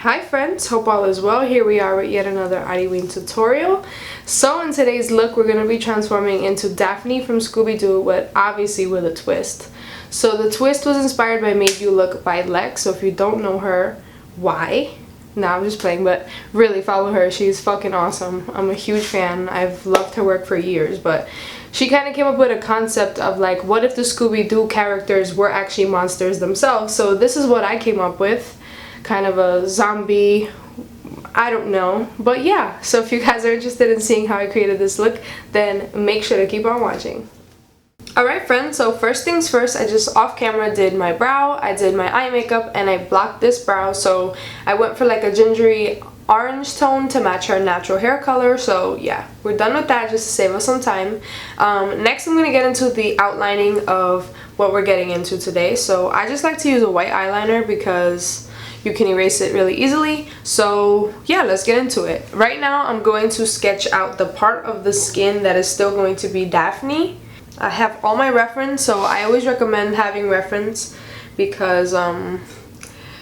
Hi friends, hope all is well. Here we are with yet another ARIWEEN tutorial. So in today's look, we're going to be transforming into Daphne from Scooby-Doo, but obviously with a twist. So the twist was inspired by Made You Look by Lex, so if you don't know her, why? No, I'm just playing, but really follow her. She's fucking awesome. I'm a huge fan. I've loved her work for years, but she kind of came up with a concept of like, what if the Scooby-Doo characters were actually monsters themselves? So this is what I came up with. Kind of a zombie, I don't know, but yeah. So if you guys are interested in seeing how I created this look, then make sure to keep on watching. Alright friends, so first things first, I just off camera did my brow, I did my eye makeup, and I blocked this brow. So I went for like a gingery orange tone to match her natural hair color. So yeah, we're done with that just to save us some time. Next I'm going to get into the outlining of what we're getting into today. So I just like to use a white eyeliner because you can erase it really easily. So yeah, let's get into it. Right now I'm going to sketch out the part of the skin that is still going to be Daphne. I have all my reference, so I always recommend having reference because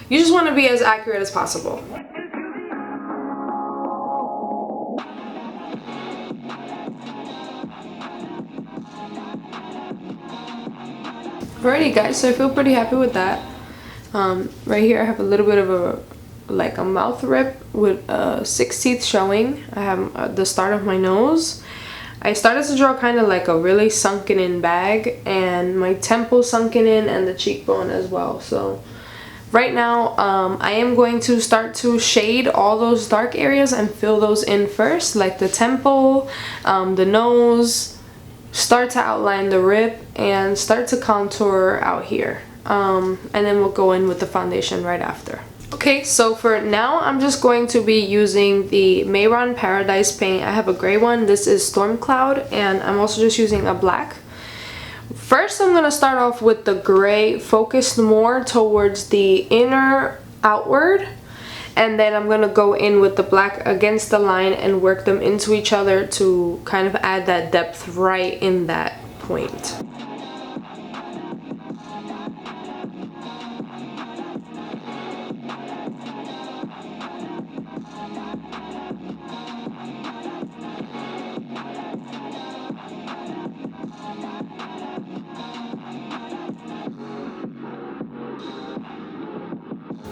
you just want to be as accurate as possible. Alrighty guys, so I feel pretty happy with that. Right here I have a little bit of a mouth rip with 6 teeth showing. I have the start of my nose. I started to draw kind of like a really sunken in bag, and my temple sunken in and the cheekbone as well. So right now I am going to start to shade all those dark areas and fill those in first, like the temple, the nose, start to outline the rip, and start to contour out here. And then we'll go in with the foundation right after. Okay, so for now I'm just going to be using the Mehron Paradise paint. I have a gray one. This is Storm Cloud, and I'm also just using a black. First I'm going to start off with the gray, focused more towards the inner outward, and then I'm going to go in with the black against the line and work them into each other to kind of add that depth right in that point.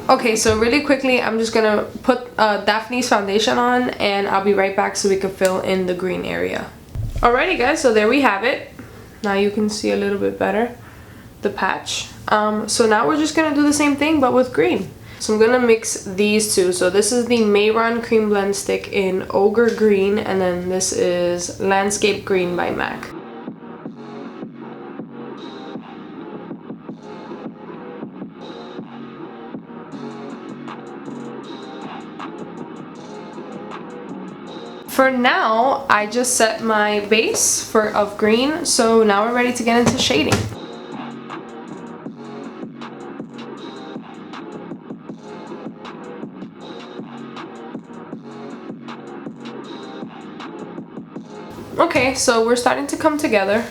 Okay, so really quickly, I'm just gonna put Daphne's foundation on, and I'll be right back so we can fill in the green area. Alrighty guys, so there we have it. Now you can see a little bit better the patch. So now we're just gonna do the same thing but with green. So I'm gonna mix these two. So this is the Mehron Cremeblend stick in Ogre Green, and then this is Landscape Green by MAC. For now, I just set my base of green, so now we're ready to get into shading. Okay, so we're starting to come together.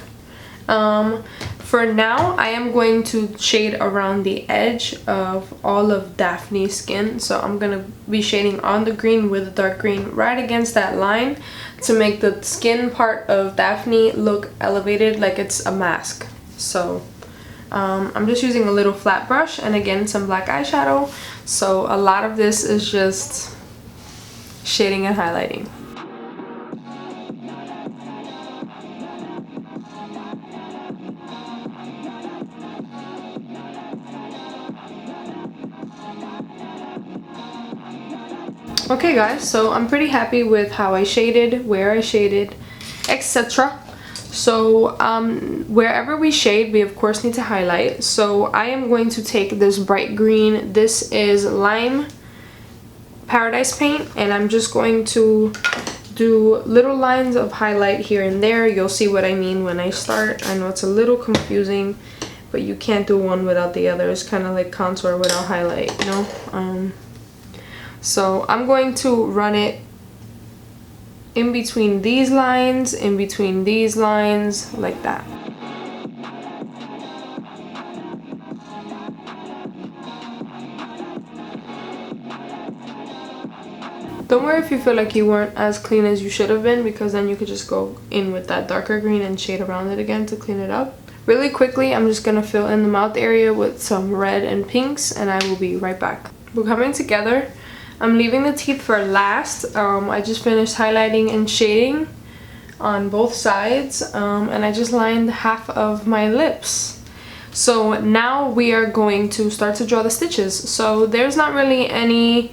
For now, I am going to shade around the edge of all of Daphne's skin. So I'm going to be shading on the green with the dark green right against that line to make the skin part of Daphne look elevated like it's a mask. So I'm just using a little flat brush and again some black eyeshadow. So a lot of this is just shading and highlighting. Okay guys, so I'm pretty happy with how I shaded, where I shaded, etc. So wherever we shade, we of course need to highlight. So I am going to take this bright green. This is Lime Paradise paint, and I'm just going to do little lines of highlight here and there. You'll see what I mean when I start. I know it's a little confusing, but you can't do one without the other. It's kind of like contour without highlight, you know? So I'm going to run it in between these lines, like that. Don't worry if you feel like you weren't as clean as you should have been, because then you could just go in with that darker green and shade around it again to clean it up. Really quickly, I'm just gonna fill in the mouth area with some red and pinks, and I will be right back. We're coming together. I'm leaving the teeth for last. I just finished highlighting and shading on both sides, and I just lined half of my lips. So now we are going to start to draw the stitches. So there's not really any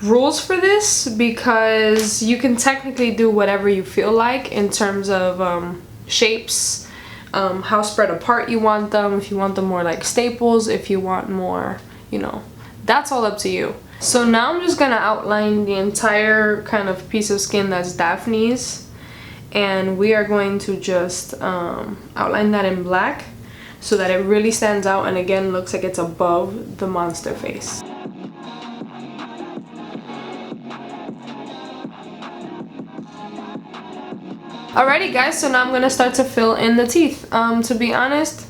rules for this, because you can technically do whatever you feel like in terms of shapes, how spread apart you want them, if you want them more like staples, if you want more, you know, that's all up to you. So now I'm just gonna outline the entire kind of piece of skin that's Daphne's, and we are going to just outline that in black so that it really stands out and again looks like it's above the monster face. Alrighty guys, so now I'm gonna start to fill in the teeth. To be honest,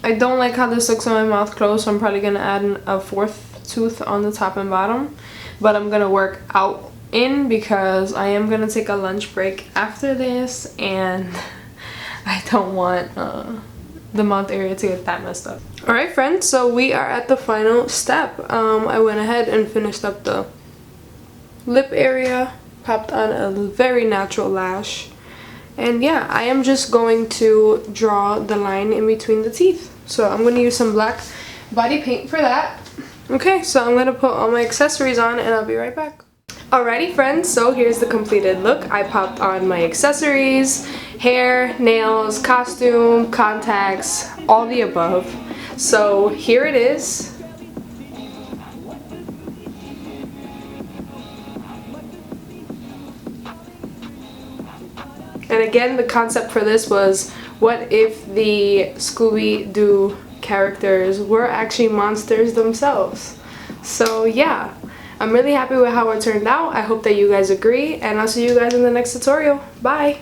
I don't like how this looks on my mouth closed, so I'm probably gonna add a fourth tooth on the top and bottom, but I'm gonna work out in because I am gonna take a lunch break after this, and I don't want the mouth area to get that messed up. Alright friends, so we are at the final step. I went ahead and finished up the lip area, popped on a very natural lash. And yeah, I am just going to draw the line in between the teeth. So I'm going to use some black body paint for that. Okay, so I'm going to put all my accessories on and I'll be right back. Alrighty friends, so here's the completed look. I popped on my accessories, hair, nails, costume, contacts, all the above. So here it is. And again, the concept for this was, what if the Scooby-Doo characters were actually monsters themselves? So yeah, I'm really happy with how it turned out. I hope that you guys agree, and I'll see you guys in the next tutorial. Bye!